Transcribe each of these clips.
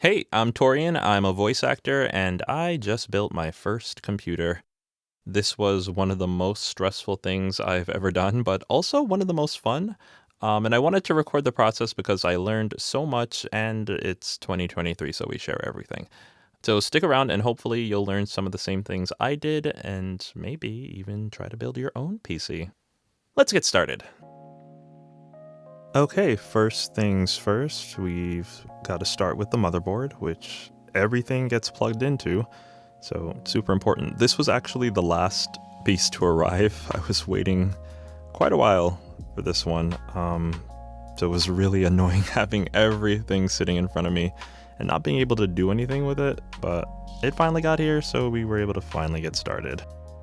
Hey, I'm Torian, I'm a voice actor, and I just built my first computer. This was one of the most stressful things I've ever done, but also one of the most fun. And I wanted to record the process because I learned so much, and it's 2023, so we share everything. So stick around, and hopefully you'll learn some of the same things I did, and maybe even try to build your own PC. Let's get started. Okay, first things first, we've got to start with the motherboard, which everything gets plugged into, so super important. This was actually the last piece to arrive. I was waiting quite a while for this one, so it was really annoying having everything sitting in front of me and not being able to do anything with it, but it finally got here, so we were able to finally get started.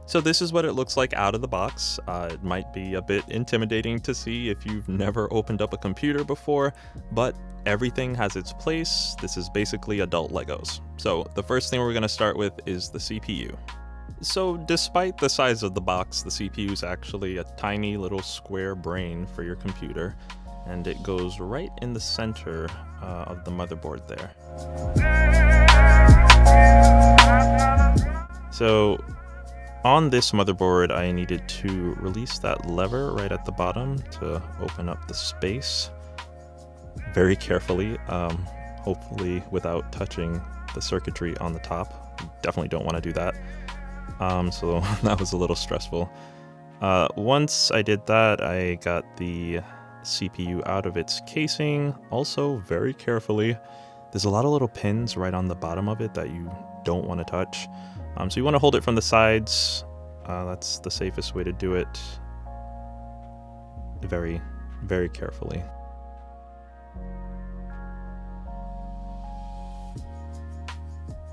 So this is what it looks like out of the box. It might be a bit intimidating to see if you've never opened up a computer before, but everything has its place. This is basically adult Legos. So the first thing we're going to start with is the CPU. So despite the size of the box, the CPU is actually a tiny little square brain for your computer, and it goes right in the center of the motherboard there. So on this motherboard, I needed to release that lever right at the bottom to open up the space very carefully, hopefully without touching the circuitry on the top. Definitely don't want to do that. So that was a little stressful. Once I did that, I got the CPU out of its casing, also very carefully. There's a lot of little pins right on the bottom of it that you don't want to touch. So you want to hold it from the sides. That's the safest way to do it. Very, very carefully.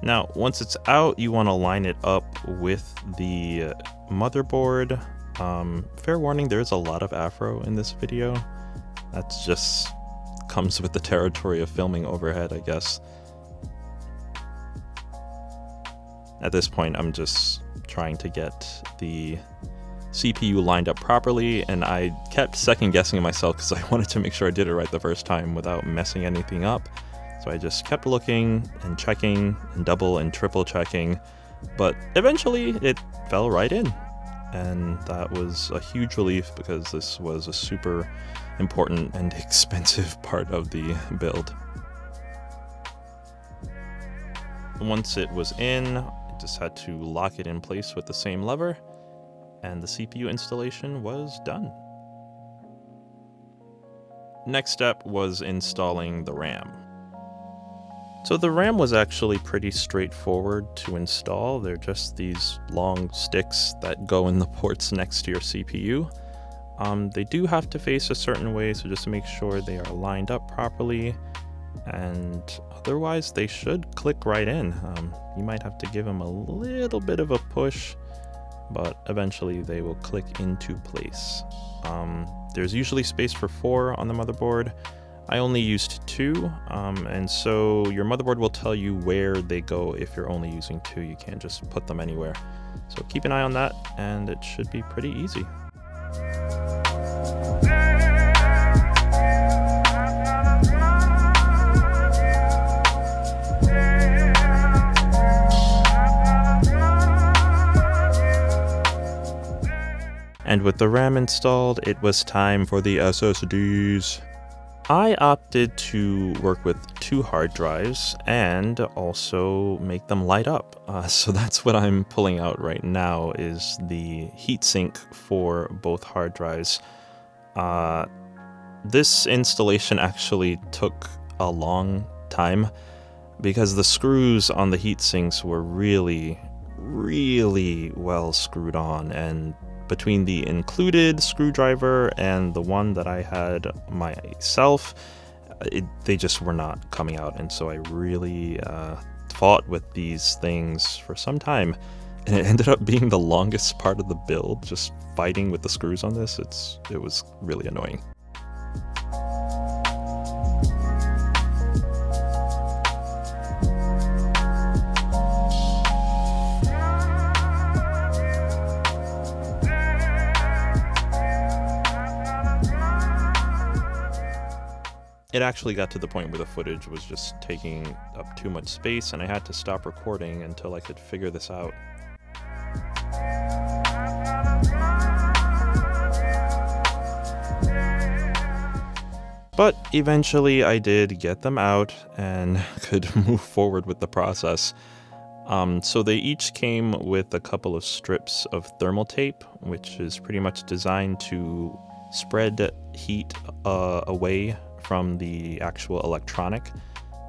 Now, once it's out, you want to line it up with the motherboard. Fair warning, there's a lot of afro in this video. That's just comes with the territory of filming overhead, I guess. At this point, I'm just trying to get the CPU lined up properly, and I kept second guessing myself because I wanted to make sure I did it right the first time without messing anything up. So I just kept looking and checking and double and triple checking, but eventually it fell right in. And that was a huge relief because this was a super important and expensive part of the build. Once it was in, I just had to lock it in place with the same lever, and the CPU installation was done. Next step was installing the RAM. So the RAM was actually pretty straightforward to install. They're just these long sticks that go in the ports next to your CPU. They do have to face a certain way, so just make sure they are lined up properly, and otherwise they should click right in. You might have to give them a little bit of a push, but eventually they will click into place. There's usually space for 4 on the motherboard. I only used 2, and so your motherboard will tell you where they go if you're only using 2. You can't just put them anywhere. So keep an eye on that, and it should be pretty easy. And with the RAM installed, it was time for the SSDs. I opted to work with 2 hard drives and also make them light up. So that's what I'm pulling out right now, is the heatsink for both hard drives. This installation actually took a long time because the screws on the heatsinks were really, really well screwed on, and between the included screwdriver and the one that I had myself, they just were not coming out, and so I really fought with these things for some time, and it ended up being the longest part of the build, just fighting with the screws on this. It was really annoying. it actually got to the point where the footage was just taking up too much space, and I had to stop recording until I could figure this out. But eventually I did get them out and could move forward with the process. So they each came with a couple of strips of thermal tape, which is pretty much designed to spread heat away from the actual electronic.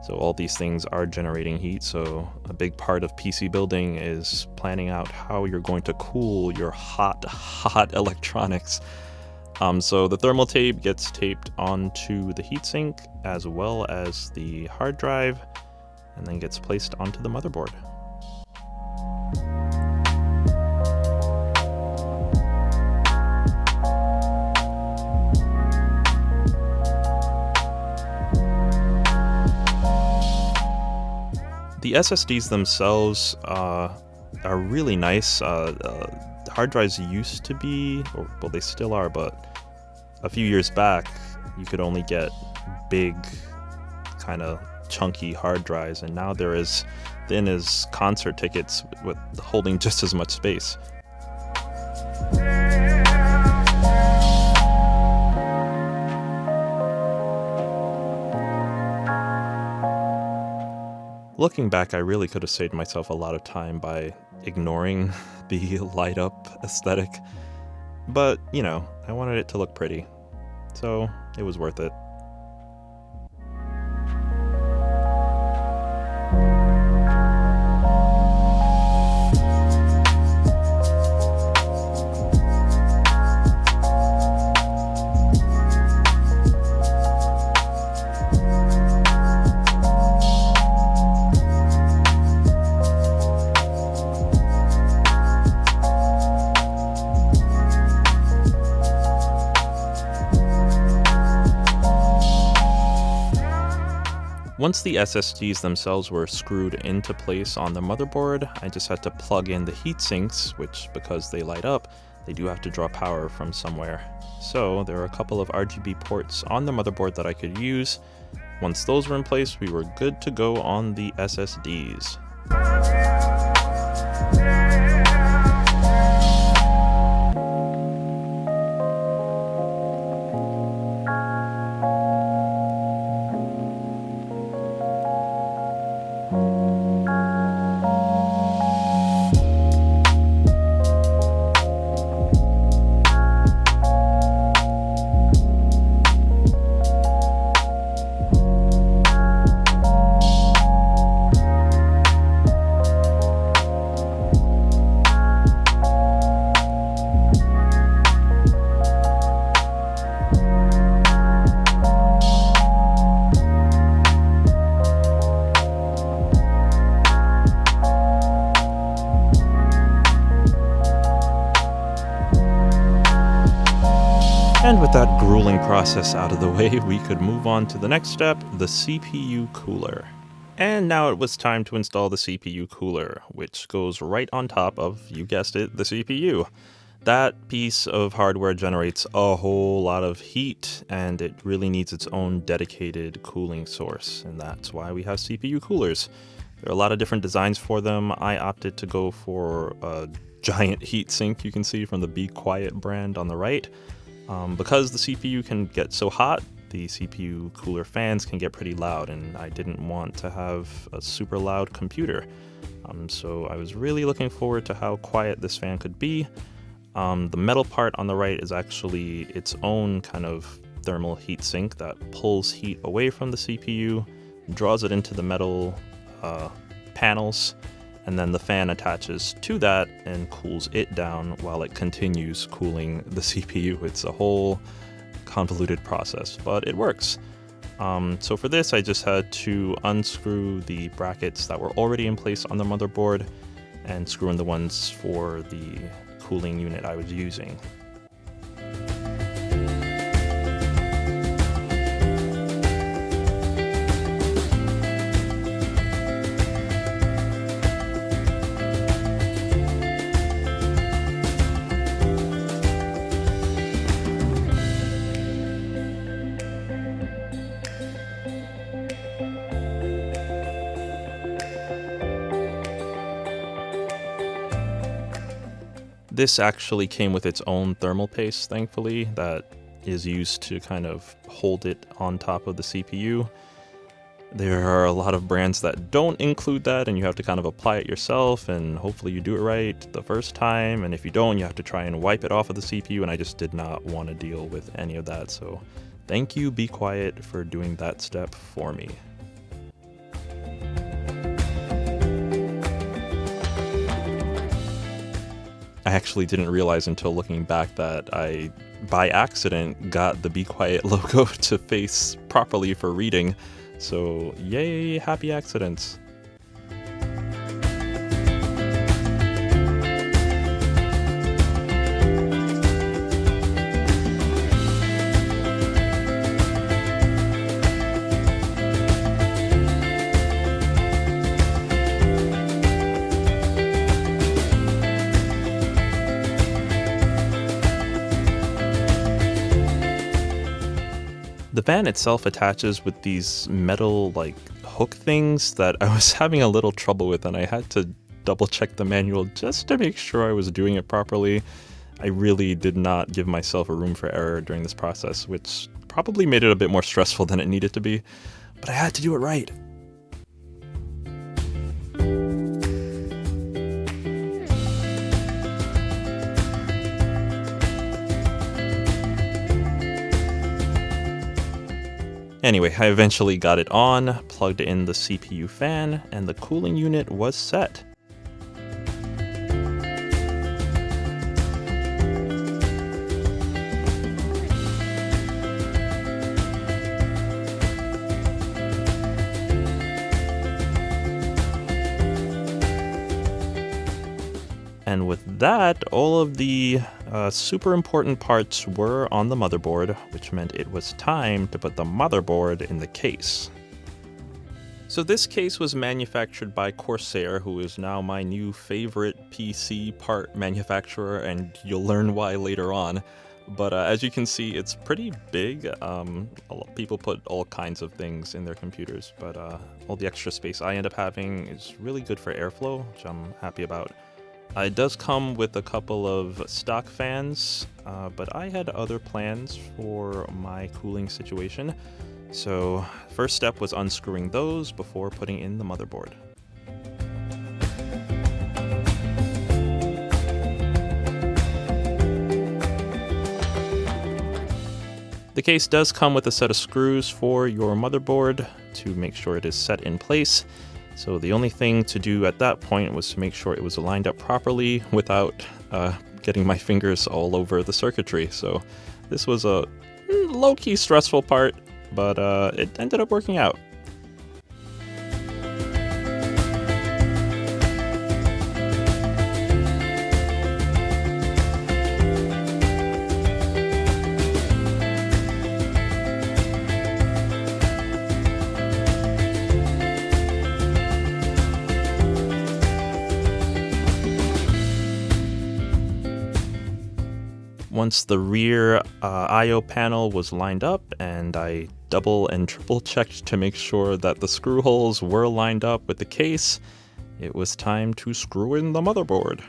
So all these things are generating heat, so a big part of PC building is planning out how you're going to cool your hot electronics. So the thermal tape gets taped onto the heatsink as well as the hard drive, and then gets placed onto the motherboard. The SSDs themselves are really nice. Hard drives used to be, or well, they still are, but a few years back, you could only get big, kind of chunky hard drives, and now they're as thin as concert tickets with holding just as much space. Looking back, I really could have saved myself a lot of time by ignoring the light up aesthetic, but you know, I wanted it to look pretty, so it was worth it. Once the SSDs themselves were screwed into place on the motherboard, I just had to plug in the heat sinks, which, because they light up, they do have to draw power from somewhere. So there are a couple of RGB ports on the motherboard that I could use. Once those were in place, we were good to go on the SSDs. And with that grueling process out of the way, we could move on to the next step, the CPU cooler. And now it was time to install the CPU cooler, which goes right on top of, you guessed it, the CPU. That piece of hardware generates a whole lot of heat, and it really needs its own dedicated cooling source, and that's why we have CPU coolers. There are a lot of different designs for them. I opted to go for a giant heatsink you can see from the Be Quiet brand on the right. Because the CPU can get so hot, the CPU cooler fans can get pretty loud, and I didn't want to have a super loud computer. So I was really looking forward to how quiet this fan could be. The metal part on the right is actually its own kind of thermal heat sink that pulls heat away from the CPU, draws it into the metal panels, and then the fan attaches to that and cools it down while it continues cooling the CPU. It's a whole convoluted process, but it works. So for this, I just had to unscrew the brackets that were already in place on the motherboard and screw in the ones for the cooling unit I was using. This actually came with its own thermal paste, thankfully, that is used to kind of hold it on top of the CPU. There are a lot of brands that don't include that, and you have to kind of apply it yourself, and hopefully you do it right the first time, and if you don't, you have to try and wipe it off of the CPU, and I just did not want to deal with any of that, so thank you, Be Quiet, for doing that step for me. I actually didn't realize until looking back that I, by accident, got the Be Quiet logo to face properly for reading. So yay, happy accidents. The fan itself attaches with these metal like hook things that I was having a little trouble with, and I had to double check the manual just to make sure I was doing it properly. I really did not give myself a room for error during this process, which probably made it a bit more stressful than it needed to be, but I had to do it right. Anyway, I eventually got it on, plugged in the CPU fan, and the cooling unit was set. And with that, all of the super important parts were on the motherboard, which meant it was time to put the motherboard in the case. So this case was manufactured by Corsair, who is now my new favorite PC part manufacturer, and you'll learn why later on. But as you can see, it's pretty big. People put all kinds of things in their computers, but all the extra space I end up having is really good for airflow, which I'm happy about. It does come with a couple of stock fans, but I had other plans for my cooling situation. So first step was unscrewing those before putting in the motherboard. The case does come with a set of screws for your motherboard to make sure it is set in place. So the only thing to do at that point was to make sure it was lined up properly without getting my fingers all over the circuitry. So this was a low-key stressful part, but it ended up working out. Once the rear I/O panel was lined up, and I double and triple checked to make sure that the screw holes were lined up with the case, it was time to screw in the motherboard.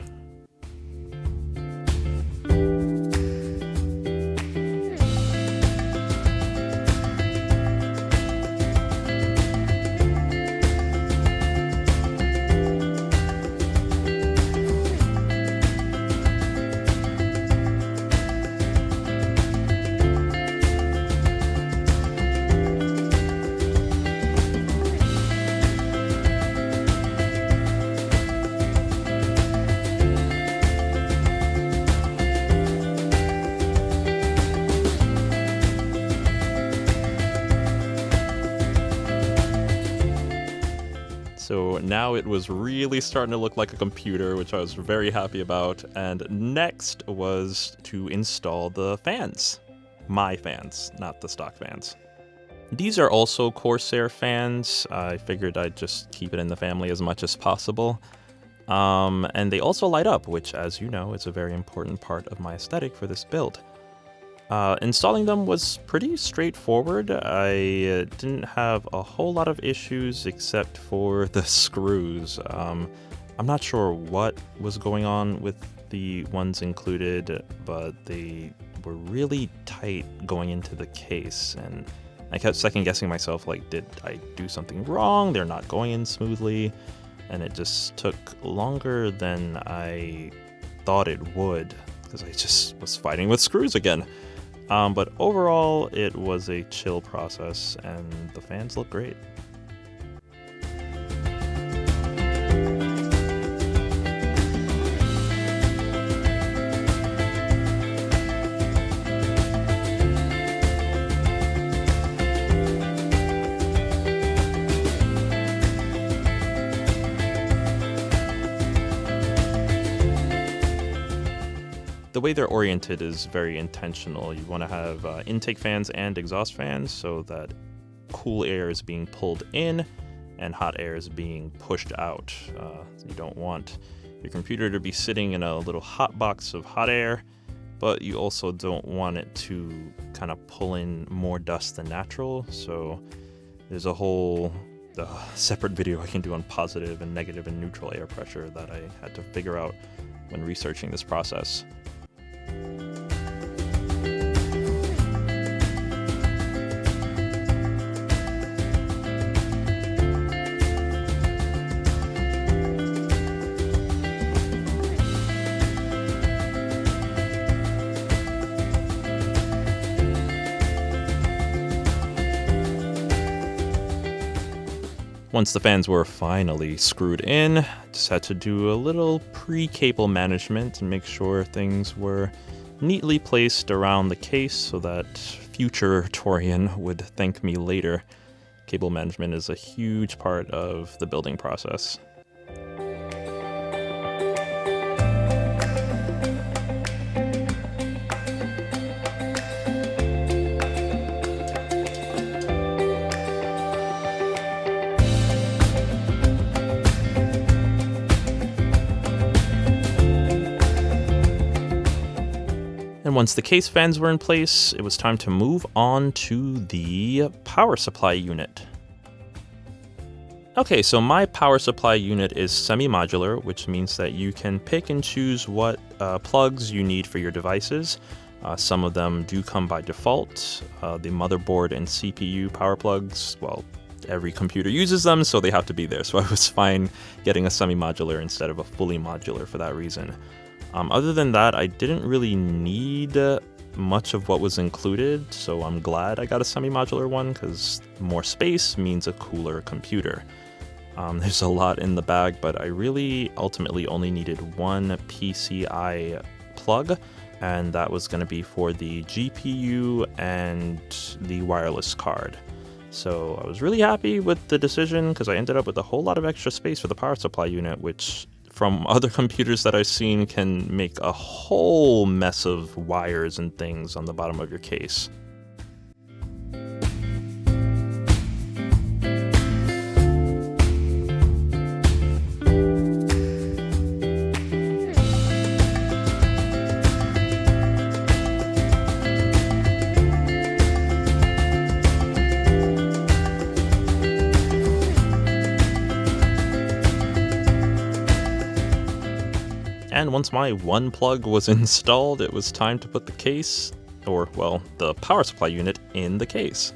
So now it was really starting to look like a computer, which I was very happy about. And next was to install the fans. My fans, not the stock fans. These are also Corsair fans. I figured I'd just keep it in the family as much as possible. And they also light up, which, as you know, is a very important part of my aesthetic for this build. Installing them was pretty straightforward. I didn't have a whole lot of issues except for the screws. I'm not sure what was going on with the ones included, but they were really tight going into the case, and I kept second guessing myself, like, did I do something wrong? They're not going in smoothly, and it just took longer than I thought it would, because I just was fighting with screws again. But overall, it was a chill process, and the fans look great. The way they're oriented is very intentional. You want to have intake fans and exhaust fans so that cool air is being pulled in and hot air is being pushed out. You don't want your computer to be sitting in a little hot box of hot air, but you also don't want it to kind of pull in more dust than natural. So there's a whole separate video I can do on positive and negative and neutral air pressure that I had to figure out when researching this process. Once the fans were finally screwed in, I just had to do a little pre-cable management and make sure things were neatly placed around the case so that future Torian would thank me later. Cable management is a huge part of the building process. And once the case fans were in place, it was time to move on to the power supply unit. Okay, so my power supply unit is semi-modular, which means that you can pick and choose what plugs you need for your devices. Some of them do come by default. The motherboard and CPU power plugs, well, every computer uses them, so they have to be there. So I was fine getting a semi-modular instead of a fully modular for that reason. Other than that, I didn't really need much of what was included, so I'm glad I got a semi-modular one because more space means a cooler computer. There's a lot in the bag, but I really ultimately only needed one PCIe plug, and that was going to be for the GPU and the wireless card. So I was really happy with the decision because I ended up with a whole lot of extra space for the power supply unit, which from other computers that I've seen can make a whole mess of wires and things on the bottom of your case. And once my one plug was installed, it was time to put the case, or well, the power supply unit in the case.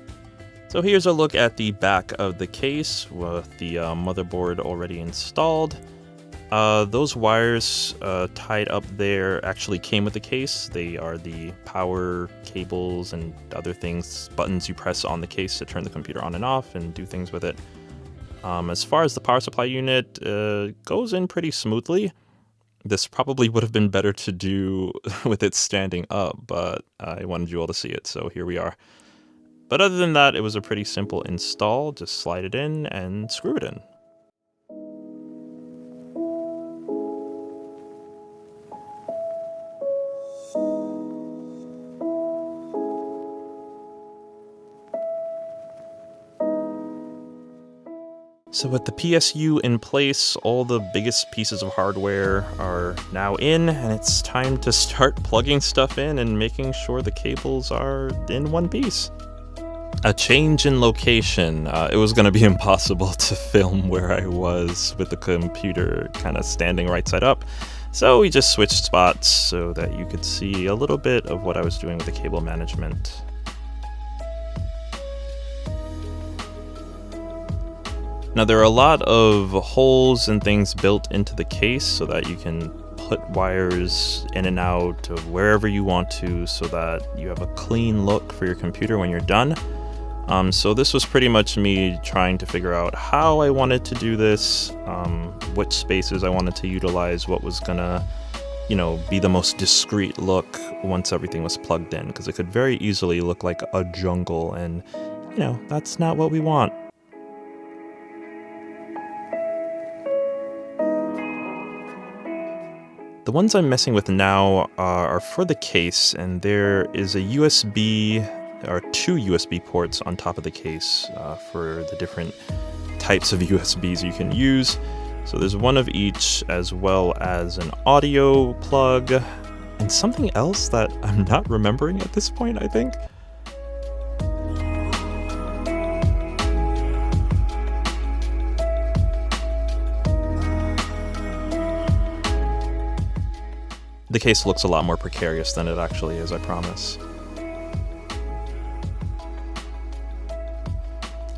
So here's a look at the back of the case with the motherboard already installed. Those wires tied up there actually came with the case. They are the power cables and other things, buttons you press on the case to turn the computer on and off and do things with it. As far as the power supply unit, goes in pretty smoothly. This probably would have been better to do with it standing up, but I wanted you all to see it, so here we are. But other than that, it was a pretty simple install. Just slide it in and screw it in. So with the PSU in place, all the biggest pieces of hardware are now in, and it's time to start plugging stuff in and making sure the cables are in one piece. A change in location. It was going to be impossible to film where I was with the computer kind of standing right side up. So we just switched spots so that you could see a little bit of what I was doing with the cable management. Now there are a lot of holes and things built into the case so that you can put wires in and out of wherever you want to so that you have a clean look for your computer when you're done. So this was pretty much me trying to figure out how I wanted to do this, which spaces I wanted to utilize, what was gonna, be the most discreet look once everything was plugged in, because it could very easily look like a jungle, and, that's not what we want. The ones I'm messing with now are for the case, and there is a USB, or 2 USB ports on top of the case for the different types of USBs you can use. So there's one of each, as well as an audio plug, and something else that I'm not remembering at this point, I think. The case looks a lot more precarious than it actually is, I promise.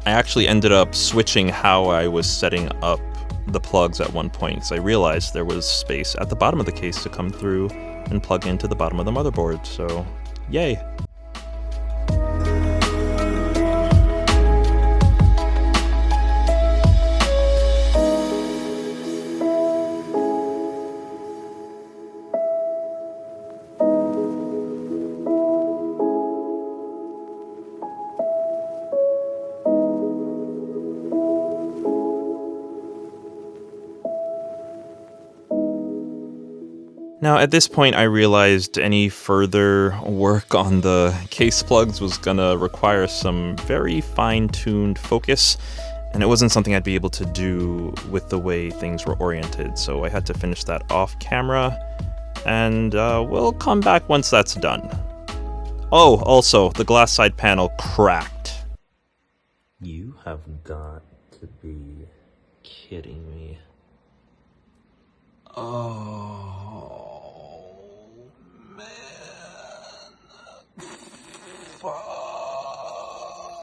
I actually ended up switching how I was setting up the plugs at one point, because I realized there was space at the bottom of the case to come through and plug into the bottom of the motherboard, so yay! Now, at this point, I realized any further work on the case plugs was gonna require some very fine-tuned focus, and it wasn't something I'd be able to do with the way things were oriented, so I had to finish that off camera, and we'll come back once that's done. Oh, also, the glass side panel cracked. You have got to be kidding me. Oh.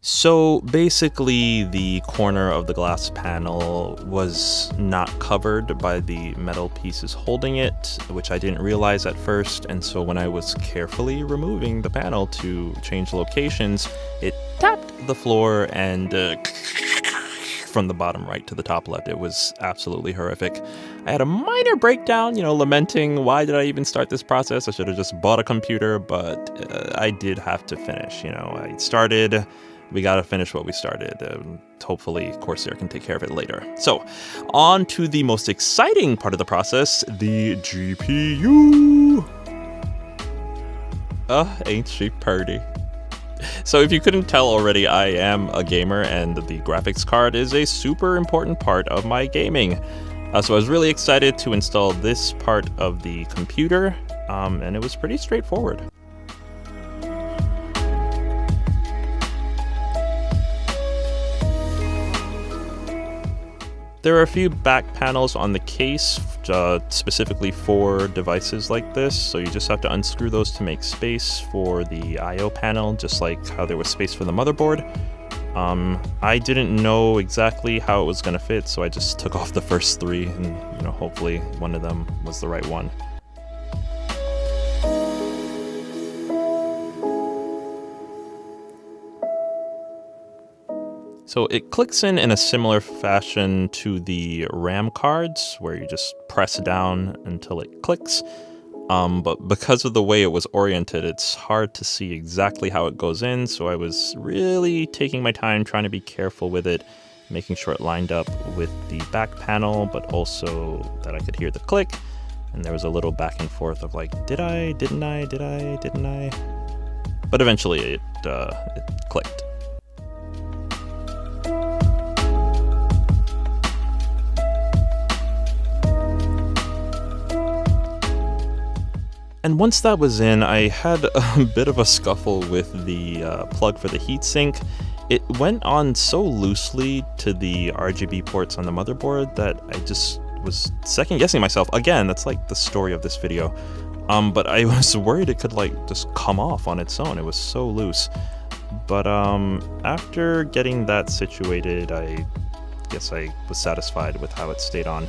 So basically the corner of the glass panel was not covered by the metal pieces holding it, which I didn't realize at first, and so when I was carefully removing the panel to change locations, it tapped the floor and from the bottom right to the top left. It was absolutely horrific. I had a minor breakdown, lamenting why did I even start this process? I should have just bought a computer, but I did have to finish. I started. We gotta finish what we started. Hopefully Corsair can take care of it later. So, on to the most exciting part of the process, the GPU. Ain't she purty? So if you couldn't tell already, I am a gamer, and the graphics card is a super important part of my gaming. So I was really excited to install this part of the computer, and it was pretty straightforward. There are a few back panels on the case, specifically for devices like this, so you just have to unscrew those to make space for the I/O panel, just like how there was space for the motherboard. I didn't know exactly how it was going to fit, so I just took off the first 3, and hopefully one of them was the right one. So it clicks in a similar fashion to the RAM cards, where you just press down until it clicks. But because of the way it was oriented, it's hard to see exactly how it goes in, so I was really taking my time trying to be careful with it, making sure it lined up with the back panel, but also that I could hear the click. And there was a little back and forth of like, did I, didn't I, did I, didn't I? But eventually it clicked. And once that was in, I had a bit of a scuffle with the plug for the heatsink. It went on so loosely to the RGB ports on the motherboard that I just was second guessing myself. Again, that's like the story of this video. But I was worried it could like just come off on its own. It was so loose. But after getting that situated, I guess I was satisfied with how it stayed on.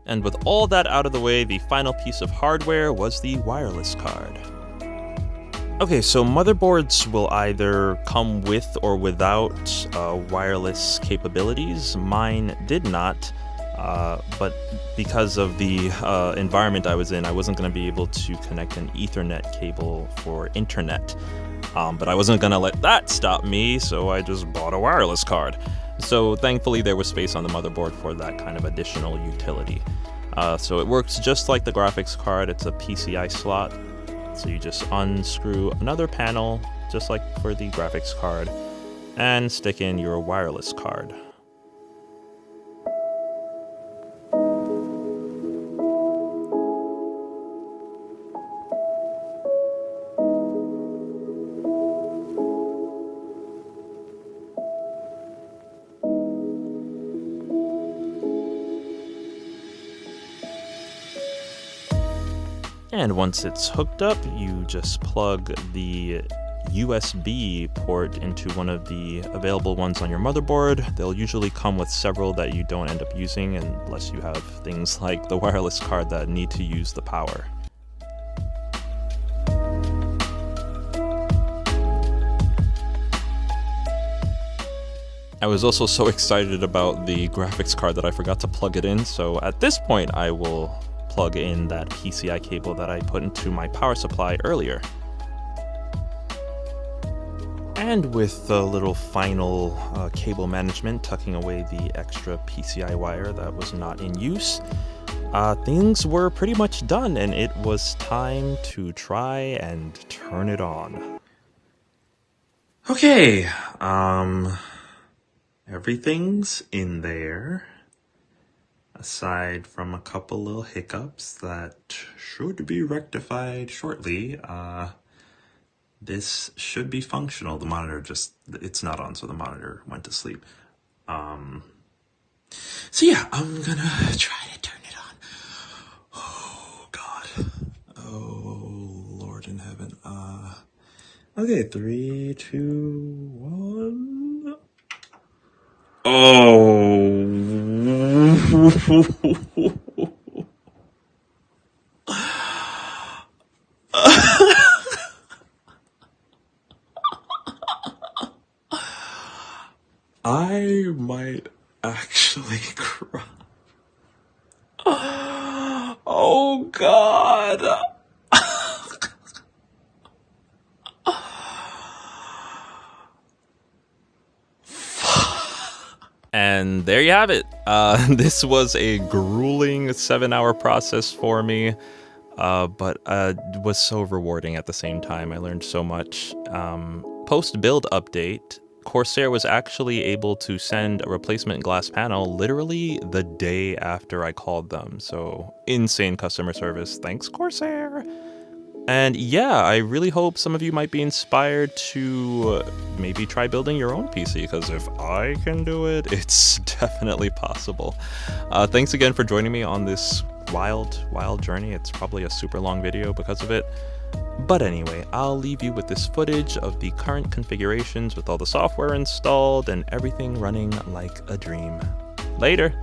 And with all that out of the way, the final piece of hardware was the wireless card. Okay, so motherboards will either come with or without wireless capabilities. Mine did not, but because of the environment I was in, I wasn't going to be able to connect an Ethernet cable for internet. But I wasn't going to let that stop me, so I just bought a wireless card. So thankfully there was space on the motherboard for that kind of additional utility. So it works just like the graphics card. It's a PCI slot. So you just unscrew another panel, just like for the graphics card, and stick in your wireless card. And once it's hooked up, you just plug the USB port into one of the available ones on your motherboard. They'll usually come with several that you don't end up using unless you have things like the wireless card that need to use the power. I was also so excited about the graphics card that I forgot to plug it in, so at this point I will plug in that PCI cable that I put into my power supply earlier. And with a little final cable management, tucking away the extra PCI wire that was not in use, things were pretty much done, and it was time to try and turn it on. Okay, everything's in there. Aside from a couple little hiccups that should be rectified shortly, this should be functional. The monitor it's not on, so the monitor went to sleep. So yeah, I'm gonna try to turn it on. Oh God. Oh Lord in heaven. Okay, 3, 2, 1. Oh. I might actually cry. Oh God. And there you have it. This was a grueling 7-hour process for me, but it was so rewarding at the same time. I learned so much. Post-build update, Corsair was actually able to send a replacement glass panel literally the day after I called them. So insane customer service. Thanks, Corsair. And yeah, I really hope some of you might be inspired to maybe try building your own PC, because if I can do it, it's definitely possible. Thanks again for joining me on this wild journey. It's probably a super long video because of it. But anyway, I'll leave you with this footage of the current configurations with all the software installed and everything running like a dream. Later!